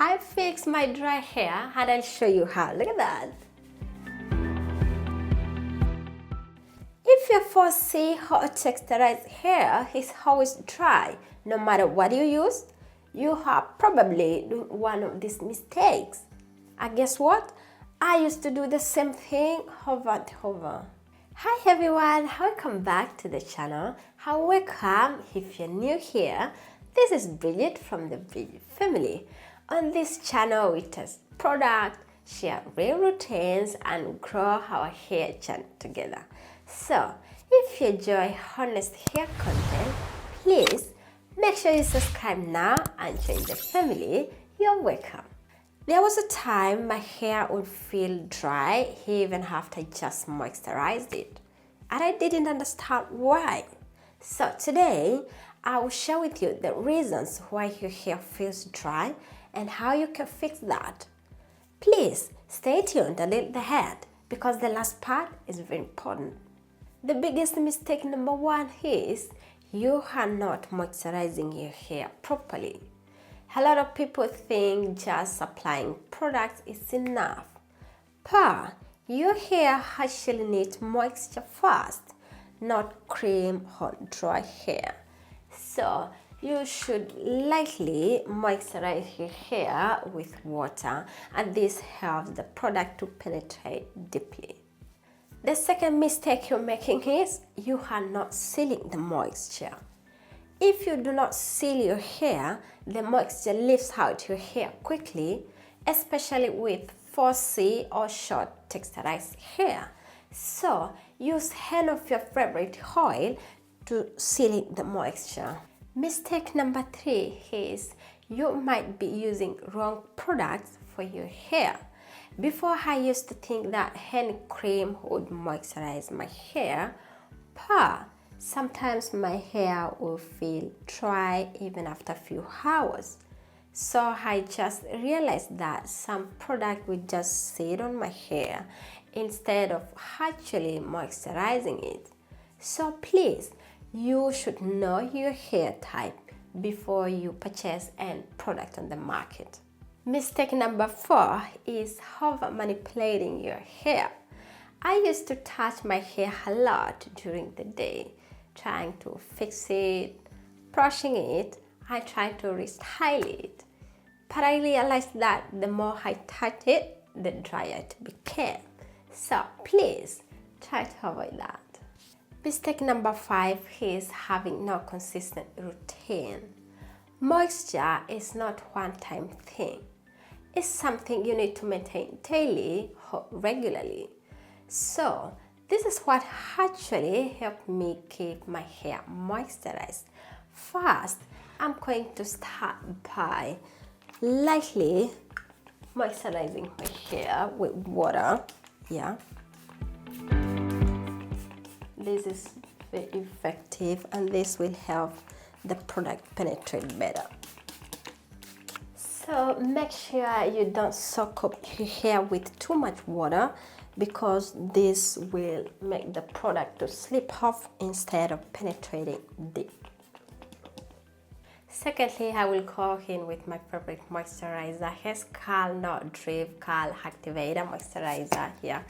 I fixed my dry hair and I'll show you how. Look at that. If your 4C or texturized hair is always dry, no matter what you use, you are probably doing one of these mistakes. And guess what? I used to do the same thing over and over. Hi everyone, welcome back to the channel. Welcome if you're new here. This is Bridget from the Brigy family. On this channel, we test products, share real routines, and grow our hair journey together. So, if you enjoy honest hair content, please make sure you subscribe now and join the family. You're welcome. There was a time my hair would feel dry even after I just moisturized it, and I didn't understand why. So today, I will share with you the reasons why your hair feels dry and how you can fix that. Please stay tuned until the end because the last part is very important. The biggest mistake number one is you are not moisturizing your hair properly. A lot of people think just applying products is enough. But your hair actually needs moisture first, not cream or dry hair. So you should lightly moisturize your hair with water, and this helps the product to penetrate deeply. The second mistake you're making is you are not sealing the moisture. If you do not seal your hair, the moisture leaves out your hair quickly, especially with 4C or short texturized hair. So use any of your favorite oil to seal the moisture. Mistake number 3 is you might be using wrong products for your hair. Before, I used to think that hand cream would moisturize my hair, but sometimes my hair will feel dry even after a few hours. So I just realized that some product would just sit on my hair instead of actually moisturizing it. So please, you should know your hair type before you purchase any product on the market. Mistake number 4 is over manipulating your hair. I used to touch my hair a lot during the day, trying to fix it, brushing it, I tried to restyle it. But I realized that the more I touched it, the drier it became. So please try to avoid that. Mistake number 5 is having no consistent routine. Moisture is not a one-time thing. It's something you need to maintain daily or regularly. So this is what actually helped me keep my hair moisturized. First, I'm going to start by lightly moisturizing my hair with water. Yeah. This is very effective and this will help the product penetrate better. So make sure you don't soak up your hair with too much water because this will make the product to slip off instead of penetrating deep. Secondly, I will go in with my favorite moisturizer, hair curl not drip curl activator moisturizer here.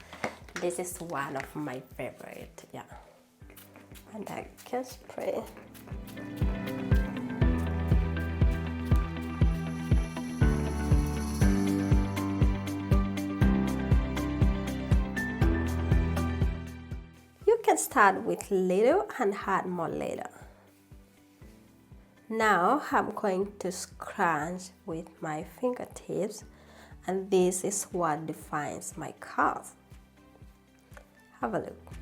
This is one of my favorite, yeah. And I can spray. You can start with little and add more later. Now I'm going to scrunch with my fingertips, and this is what defines my curls. Have a look.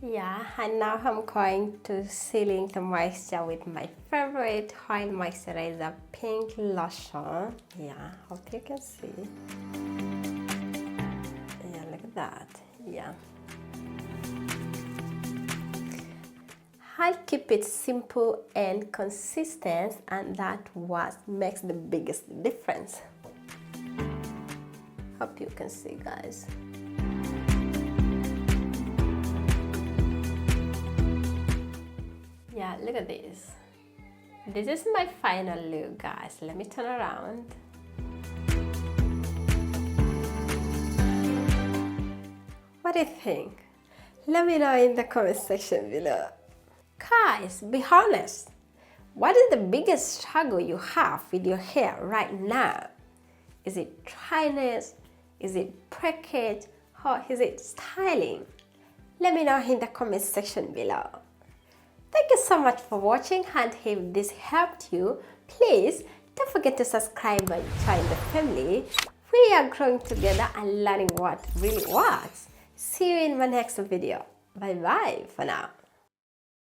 Yeah, and now I'm going to seal the moisture with my favorite oil moisturizer, Pink Lotion. Yeah, hope you can see. Yeah, look at that. Yeah. I'll keep it simple and consistent, and that's what makes the biggest difference. Hope you can see, guys. Yeah, look at this. This is my final look, guys. Let me turn around. What do you think? Let me know in the comment section below. Guys, be honest. What is the biggest struggle you have with your hair right now? Is it dryness? Is it breakage? Or is it styling? Let me know in the comment section below. Thank you so much for watching, and if this helped you, please don't forget to subscribe and join the family. We are growing together and learning what really works. See you in my next video. Bye bye for now.